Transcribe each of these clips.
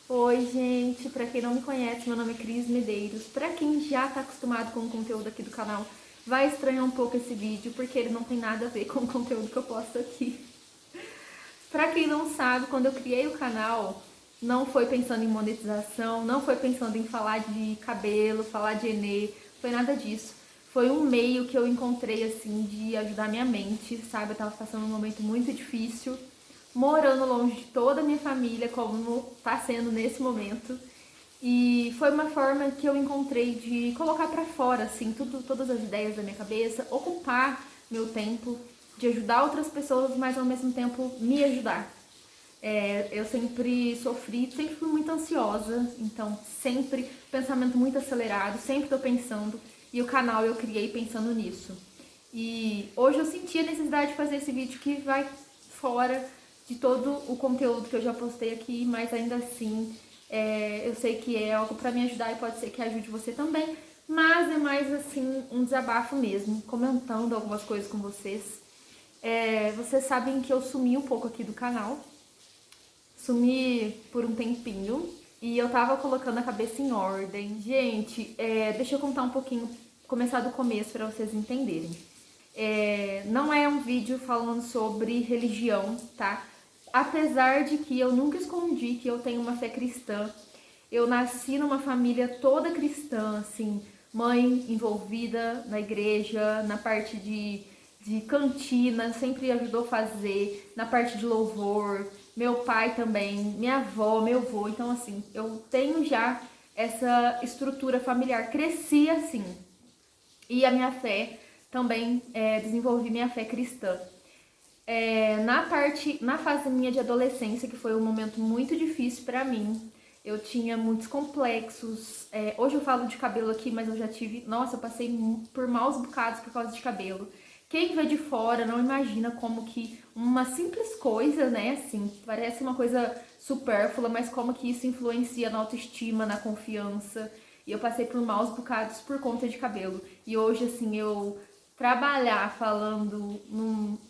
Oi, gente! Pra quem não me conhece, meu nome é Cris Medeiros. Pra quem já tá acostumado com o conteúdo aqui do canal, vai estranhar um pouco esse vídeo, porque ele não tem nada a ver com o conteúdo que eu posto aqui. Pra quem não sabe, quando eu criei o canal, não foi pensando em monetização, não foi pensando em falar de cabelo, falar de Enê, foi nada disso. Foi um meio que eu encontrei, assim, de ajudar minha mente, sabe? Eu tava passando um momento muito difícil, morando longe de toda a minha família, como tá sendo nesse momento. E foi uma forma que eu encontrei de colocar pra fora, assim, todas as ideias da minha cabeça, ocupar meu tempo, de ajudar outras pessoas, mas ao mesmo tempo me ajudar. Eu sempre sofri, sempre fui muito ansiosa, então sempre pensamento muito acelerado, sempre tô pensando, e o canal eu criei pensando nisso. E hoje eu senti a necessidade de fazer esse vídeo que vai fora de todo o conteúdo que eu já postei aqui, mas ainda assim eu sei que é algo pra me ajudar e pode ser que ajude você também, mas é mais assim um desabafo mesmo, comentando algumas coisas com vocês. Vocês sabem que eu sumi um pouco aqui do canal, sumi por um tempinho e eu tava colocando a cabeça em ordem. Gente, deixa eu contar um pouquinho, começar do começo para vocês entenderem. Não é um vídeo falando sobre religião, tá? Apesar de que eu nunca escondi que eu tenho uma fé cristã. Eu nasci numa família toda cristã, assim, mãe envolvida na igreja, na parte de cantina, sempre ajudou a fazer, na parte de louvor, meu pai também, minha avó, meu avô. Então, assim, eu tenho já essa estrutura familiar, cresci assim. E a minha fé também, desenvolvi minha fé cristã. Na fase minha de adolescência, que foi um momento muito difícil pra mim, eu tinha muitos complexos. Hoje eu falo de cabelo aqui, mas eu já tive, nossa, eu passei por maus bocados por causa de cabelo. Quem vê de fora não imagina como que uma simples coisa, né, assim, parece uma coisa supérflua, mas como que isso influencia na autoestima, na confiança. E eu passei por maus bocados por conta de cabelo. E hoje, assim, eu trabalhar falando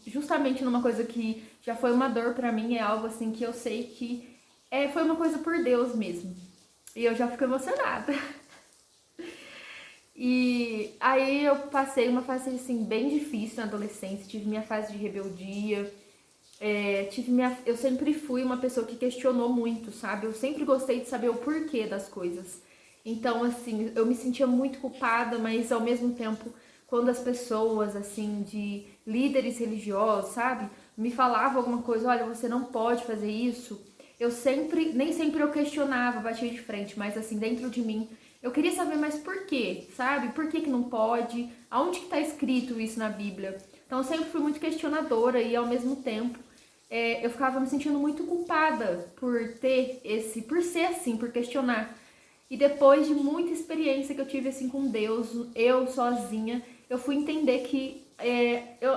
justamente numa coisa que já foi uma dor pra mim, é algo assim que eu sei que foi uma coisa por Deus mesmo. E eu já fico emocionada. E aí eu passei uma fase assim bem difícil na adolescência, tive minha fase de rebeldia, eu sempre fui uma pessoa que questionou muito, sabe? Eu sempre gostei de saber o porquê das coisas. Então, assim, eu me sentia muito culpada, mas ao mesmo tempo, quando as pessoas, assim, de líderes religiosos, sabe, me falavam alguma coisa, olha, você não pode fazer isso, nem sempre eu questionava, batia de frente, mas assim, dentro de mim, eu queria saber mais por quê, sabe? Por que que não pode? Aonde que tá escrito isso na Bíblia? Então, eu sempre fui muito questionadora e ao mesmo tempo eu ficava me sentindo muito culpada por ser assim, por questionar. E depois de muita experiência que eu tive assim com Deus, eu sozinha, eu fui entender que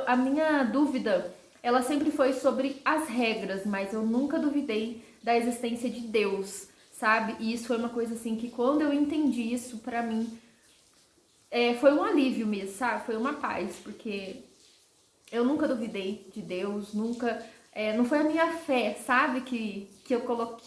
a minha dúvida, ela sempre foi sobre as regras, mas eu nunca duvidei da existência de Deus, sabe? E isso foi uma coisa assim que quando eu entendi isso, pra mim, foi um alívio mesmo, sabe? Foi uma paz, porque eu nunca duvidei de Deus, nunca. Não foi a minha fé, sabe, que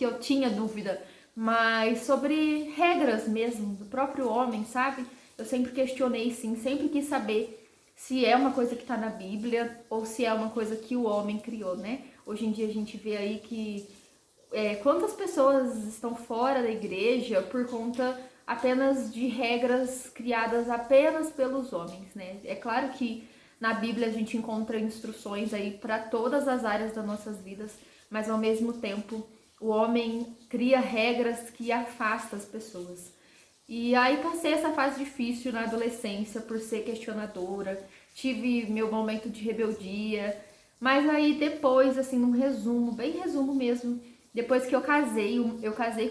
eu tinha dúvida, mas sobre regras mesmo, do próprio homem, sabe? Eu sempre questionei sim, sempre quis saber se é uma coisa que está na Bíblia ou se é uma coisa que o homem criou, né? Hoje em dia a gente vê aí que quantas pessoas estão fora da igreja por conta apenas de regras criadas apenas pelos homens, né? É claro que na Bíblia a gente encontra instruções aí para todas as áreas das nossas vidas, mas ao mesmo tempo o homem cria regras que afastam as pessoas. E aí passei essa fase difícil na adolescência por ser questionadora, tive meu momento de rebeldia, mas aí depois, assim, num resumo, bem resumo mesmo, depois que eu casei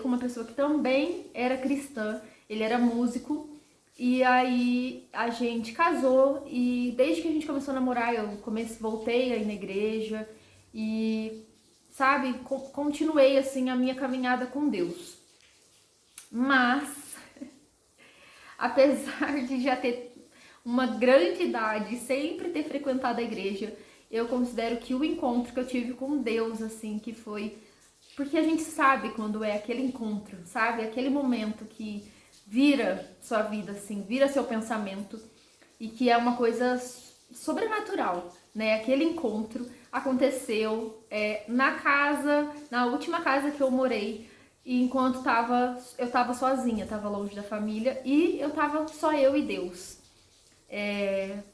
com uma pessoa que também era cristã, ele era músico, e aí a gente casou e desde que a gente começou a namorar, voltei a ir na igreja e, sabe, continuei assim a minha caminhada com Deus. Mas apesar de já ter uma grande idade e sempre ter frequentado a igreja, eu considero que o encontro que eu tive com Deus, assim, que foi Porque a gente sabe quando é aquele encontro, sabe? Aquele momento que vira sua vida, assim, vira seu pensamento e que é uma coisa sobrenatural, né? Aquele encontro aconteceu na casa, na última casa que eu morei, e enquanto eu tava sozinha, tava longe da família e eu tava só eu e Deus.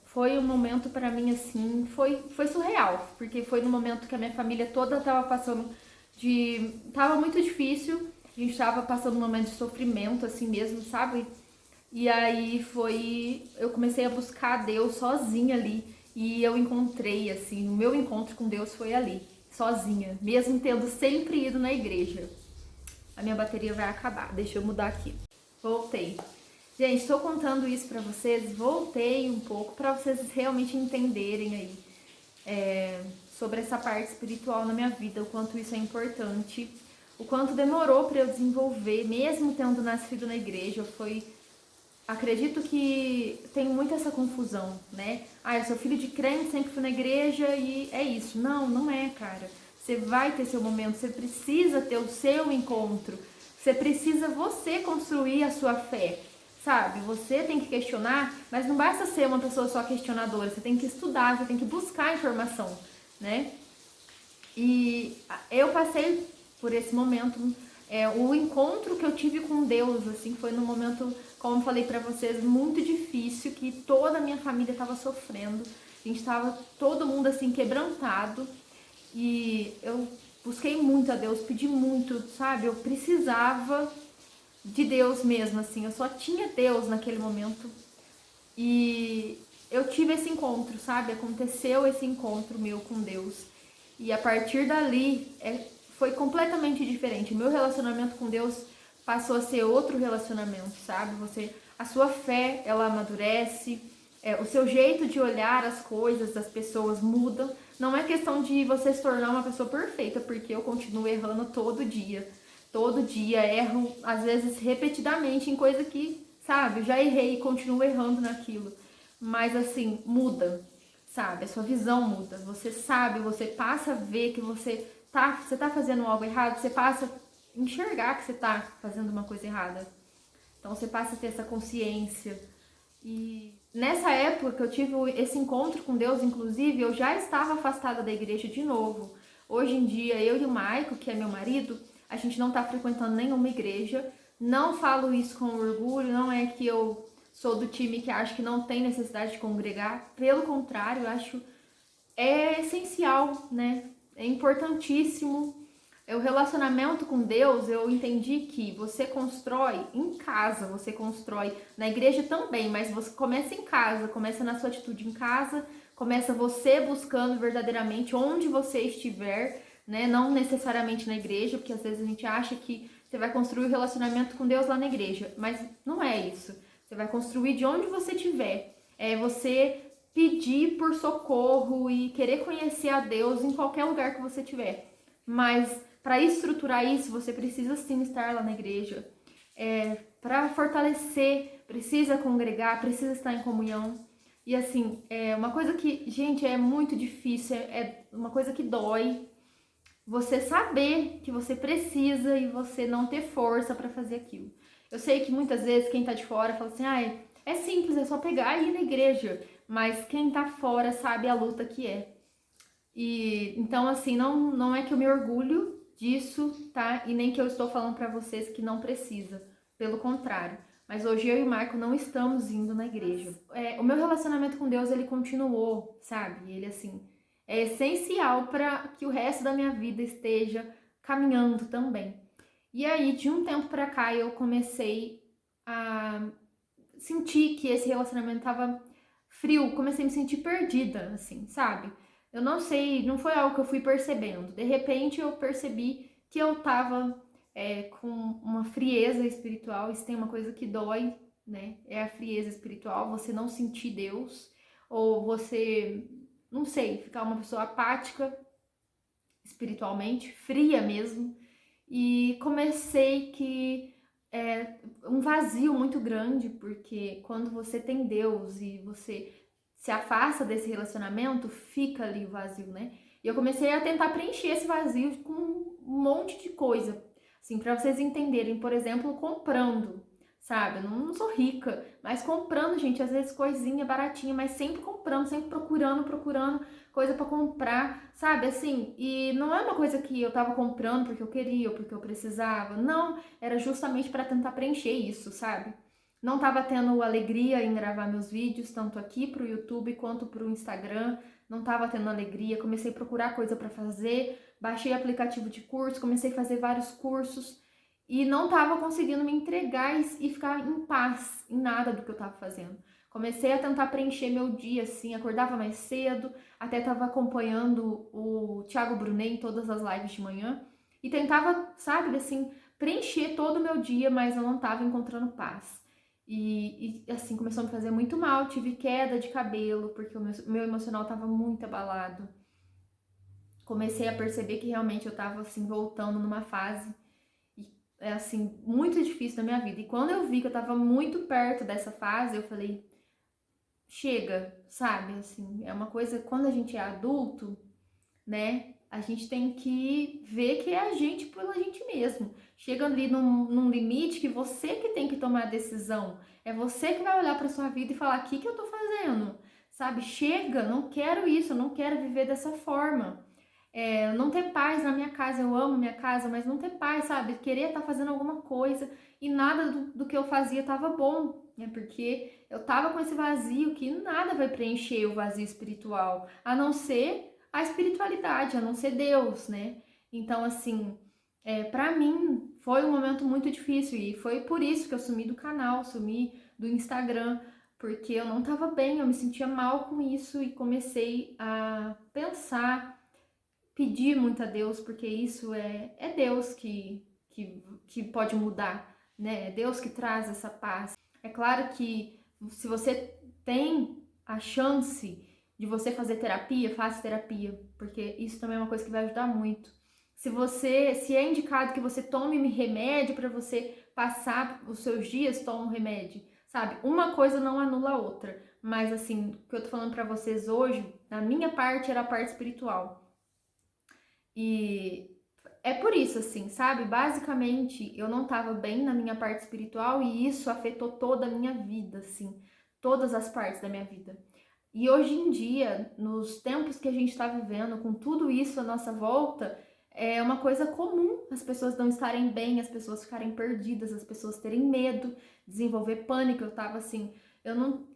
Foi um momento pra mim assim, foi surreal, porque foi no momento que a minha família toda tava passando tava muito difícil, a gente tava passando um momento de sofrimento assim mesmo, sabe? E aí eu comecei a buscar Deus sozinha ali e eu encontrei assim, o meu encontro com Deus foi ali, sozinha, mesmo tendo sempre ido na igreja. A minha bateria vai acabar, deixa eu mudar aqui. Voltei. Gente, estou contando isso pra vocês, voltei um pouco pra vocês realmente entenderem aí sobre essa parte espiritual na minha vida, o quanto isso é importante, o quanto demorou pra eu desenvolver, mesmo tendo nascido na igreja. Acredito que tem muito essa confusão, né? Ah, eu sou filho de crente, sempre fui na igreja e é isso. Não, não é, cara. Você vai ter seu momento, você precisa ter o seu encontro, você precisa você construir a sua fé, sabe? Você tem que questionar, mas não basta ser uma pessoa só questionadora, você tem que estudar, você tem que buscar informação, né? E eu passei por esse momento, o encontro que eu tive com Deus, assim, foi num momento, como eu falei pra vocês, muito difícil, que toda a minha família estava sofrendo, a gente estava todo mundo assim quebrantado, e eu busquei muito a Deus, pedi muito, sabe? Eu precisava de Deus mesmo, assim, eu só tinha Deus naquele momento. E eu tive esse encontro, sabe? Aconteceu esse encontro meu com Deus. E a partir dali foi completamente diferente. O meu relacionamento com Deus passou a ser outro relacionamento, sabe? A sua fé, ela amadurece, o seu jeito de olhar as coisas, das pessoas muda. Não é questão de você se tornar uma pessoa perfeita, porque eu continuo errando todo dia. Todo dia erro, às vezes repetidamente, em coisa que, sabe, eu já errei e continuo errando naquilo. Mas assim, muda, sabe? A sua visão muda. Você sabe, você passa a ver que você tá fazendo algo errado, você passa a enxergar que você tá fazendo uma coisa errada. Então você passa a ter essa consciência. E nessa época que eu tive esse encontro com Deus, inclusive, eu já estava afastada da igreja de novo. Hoje em dia, eu e o Maico, que é meu marido, a gente não está frequentando nenhuma igreja. Não falo isso com orgulho, não é que eu sou do time que acha que não tem necessidade de congregar. Pelo contrário, eu acho essencial, né? É importantíssimo. O relacionamento com Deus, eu entendi que você constrói em casa, você constrói na igreja também, mas você começa em casa, começa na sua atitude em casa, começa você buscando verdadeiramente onde você estiver, né? Não necessariamente na igreja, porque às vezes a gente acha que você vai construir o relacionamento com Deus lá na igreja, mas não é isso. Você vai construir de onde você estiver. É você pedir por socorro e querer conhecer a Deus em qualquer lugar que você estiver. Mas para estruturar isso, você precisa sim estar lá na igreja. Para fortalecer, precisa congregar, precisa estar em comunhão. E assim, é uma coisa que, gente, é muito difícil, é uma coisa que dói. Você saber que você precisa e você não ter força para fazer aquilo. Eu sei que muitas vezes quem tá de fora fala assim, é simples, é só pegar e ir na igreja. Mas quem tá fora sabe a luta que é. E então assim, não é que eu me orgulho disso, tá? E nem que eu estou falando pra vocês que não precisa. Pelo contrário. Mas hoje eu e o Marco não estamos indo na igreja. O meu relacionamento com Deus, ele continuou, sabe? Ele assim, é essencial para que o resto da minha vida esteja caminhando também. E aí, de um tempo pra cá, eu comecei a sentir que esse relacionamento tava frio, comecei a me sentir perdida, assim, sabe? Eu não sei, não foi algo que eu fui percebendo. De repente eu percebi que eu tava com uma frieza espiritual. Isso tem uma coisa que dói, né? É a frieza espiritual, você não sentir Deus, ou você, não sei, ficar uma pessoa apática espiritualmente, fria mesmo. E comecei que um vazio muito grande, porque quando você tem Deus e você se afasta desse relacionamento, fica ali o vazio, né? E eu comecei a tentar preencher esse vazio com um monte de coisa, assim, para vocês entenderem, por exemplo, comprando, sabe? Eu não sou rica, mas comprando, gente, às vezes coisinha baratinha, mas sempre comprando, sempre procurando coisa para comprar, sabe? Assim, e não é uma coisa que eu tava comprando porque eu queria ou porque eu precisava, não, era justamente para tentar preencher isso, sabe? Não tava tendo alegria em gravar meus vídeos, tanto aqui pro YouTube quanto pro Instagram, não tava tendo alegria, comecei a procurar coisa para fazer, baixei aplicativo de curso, comecei a fazer vários cursos, e não estava conseguindo me entregar e ficar em paz em nada do que eu estava fazendo. Comecei a tentar preencher meu dia, assim, acordava mais cedo, até estava acompanhando o Thiago Brunet em todas as lives de manhã, e tentava, sabe, assim, preencher todo o meu dia, mas eu não estava encontrando paz. Assim, começou a me fazer muito mal, tive queda de cabelo, porque o meu emocional estava muito abalado. Comecei a perceber que realmente eu estava, assim, voltando numa fase assim, muito difícil na minha vida. E quando eu vi que eu tava muito perto dessa fase, eu falei, chega, sabe? Assim, é uma coisa, quando a gente é adulto, né? A gente tem que ver que é a gente pela gente mesmo. Chega ali num limite que você que tem que tomar a decisão. É você que vai olhar pra sua vida e falar, o que que eu tô fazendo? Sabe? Chega, não quero isso, eu não quero viver dessa forma. Não ter paz na minha casa, eu amo minha casa, mas não ter paz, sabe? Querer estar fazendo alguma coisa e nada do que eu fazia estava bom, né? Porque eu tava com esse vazio que nada vai preencher o vazio espiritual, a não ser a espiritualidade, a não ser Deus, né? Então, assim, para mim foi um momento muito difícil e foi por isso que eu sumi do canal, sumi do Instagram, porque eu não tava bem, eu me sentia mal com isso e comecei a pensar, pedir muito a Deus, porque isso é Deus que pode mudar, né? É Deus que traz essa paz. É claro que se você tem a chance de você fazer terapia, faça terapia, porque isso também é uma coisa que vai ajudar muito. Se é indicado que você tome remédio para você passar os seus dias, toma um remédio, sabe? Uma coisa não anula a outra, mas assim, o que eu tô falando para vocês hoje, na minha parte era a parte espiritual. E é por isso, assim, sabe? Basicamente, eu não tava bem na minha parte espiritual e isso afetou toda a minha vida, assim, todas as partes da minha vida. E hoje em dia, nos tempos que a gente tá vivendo, com tudo isso à nossa volta, é uma coisa comum as pessoas não estarem bem, as pessoas ficarem perdidas, as pessoas terem medo, desenvolver pânico. Eu tava assim,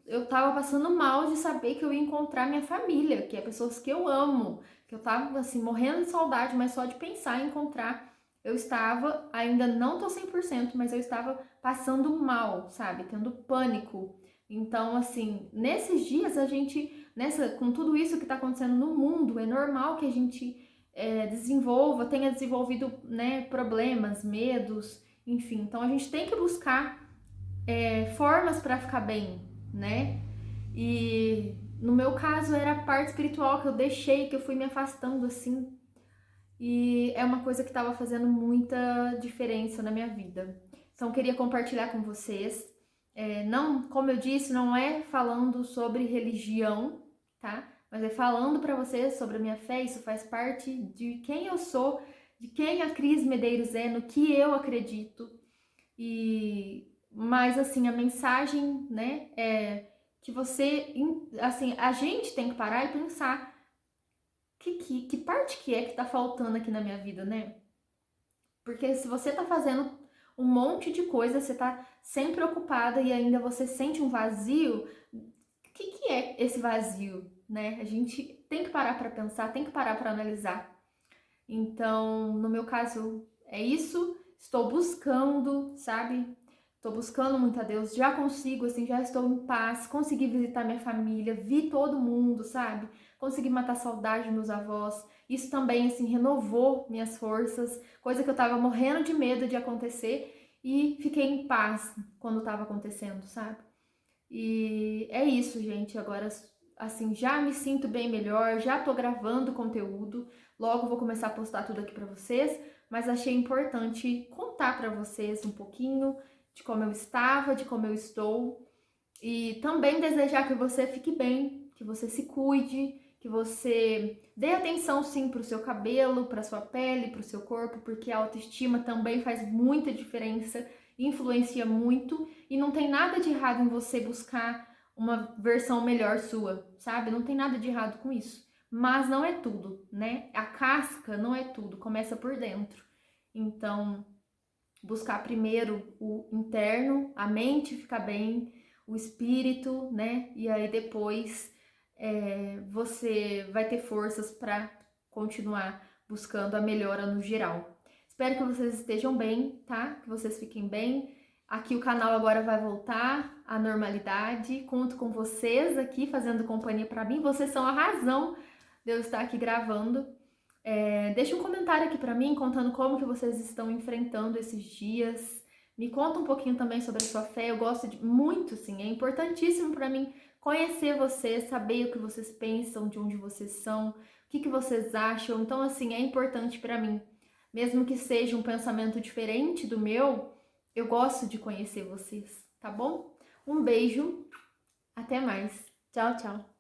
eu tava passando mal de saber que eu ia encontrar minha família, que é pessoas que eu amo, que eu tava assim morrendo de saudade, mas só de pensar em encontrar, eu estava, ainda não tô 100%, mas eu estava passando mal, sabe? Tendo pânico. Então, assim, nesses dias a gente, com tudo isso que tá acontecendo no mundo, é normal que a gente tenha desenvolvido, né, problemas, medos, enfim. Então a gente tem que buscar formas para ficar bem, né? E no meu caso era a parte espiritual que eu deixei, que eu fui me afastando assim. E é uma coisa que estava fazendo muita diferença na minha vida. Então eu queria compartilhar com vocês. Não, como eu disse, não é falando sobre religião, tá? Mas é falando para vocês sobre a minha fé. Isso faz parte de quem eu sou, de quem a Cris Medeiros é, no que eu acredito. Mas assim, a mensagem, né, é que você, assim, a gente tem que parar e pensar que parte que tá faltando aqui na minha vida, né? Porque se você tá fazendo um monte de coisa, você tá sempre ocupada e ainda você sente um vazio, o que é esse vazio, né? A gente tem que parar para pensar, tem que parar para analisar. Então, no meu caso, é isso. Estou buscando, sabe? Estou buscando muito a Deus. Já consigo, assim, já estou em paz. Consegui visitar minha família, vi todo mundo, sabe? Consegui matar a saudade dos meus avós. Isso também, assim, renovou minhas forças. Coisa que eu tava morrendo de medo de acontecer. E fiquei em paz quando tava acontecendo, sabe? E é isso, gente. Agora, assim, já me sinto bem melhor, já tô gravando conteúdo. Logo vou começar a postar tudo aqui pra vocês, mas achei importante contar pra vocês um pouquinho de como eu estava, de como eu estou e também desejar que você fique bem, que você se cuide, que você dê atenção sim pro seu cabelo, pra sua pele, pro seu corpo, porque a autoestima também faz muita diferença, influencia muito e não tem nada de errado em você buscar uma versão melhor sua, sabe? Não tem nada de errado com isso. Mas não é tudo, né? A casca não é tudo, começa por dentro. Então, buscar primeiro o interno, a mente ficar bem, o espírito, né? E aí depois você vai ter forças para continuar buscando a melhora no geral. Espero que vocês estejam bem, tá? Que vocês fiquem bem. Aqui o canal agora vai voltar à normalidade. Conto com vocês aqui fazendo companhia para mim. Vocês são a razão de eu estar aqui gravando. Deixa um comentário aqui para mim contando como que vocês estão enfrentando esses dias. Me conta um pouquinho também sobre a sua fé. Eu gosto muito, sim. É importantíssimo para mim conhecer vocês, saber o que vocês pensam, de onde vocês são, o que que vocês acham. Então, assim, é importante para mim. Mesmo que seja um pensamento diferente do meu, eu gosto de conhecer vocês, tá bom? Um beijo, até mais. Tchau, tchau.